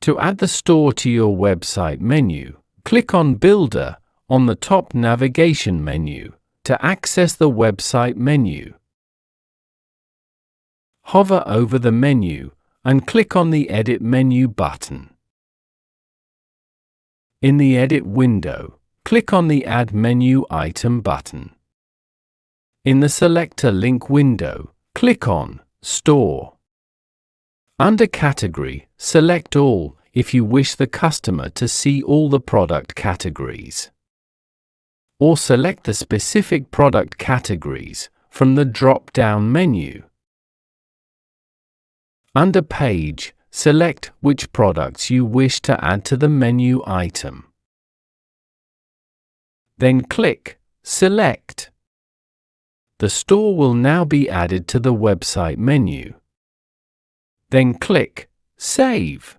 To add the store to your website menu, click on Builder on the top navigation menu to access the website menu. Hover over the menu and click on the Edit menu button. In the Edit window, click on the Add Menu Item button. In the Select a Link window, click on Store. Under Category, select All if you wish the customer to see all the product categories. Or select the specific product categories from the drop-down menu. Under Page, select which products you wish to add to the menu item. Then click Select. The store will now be added to the website menu. Then click Save.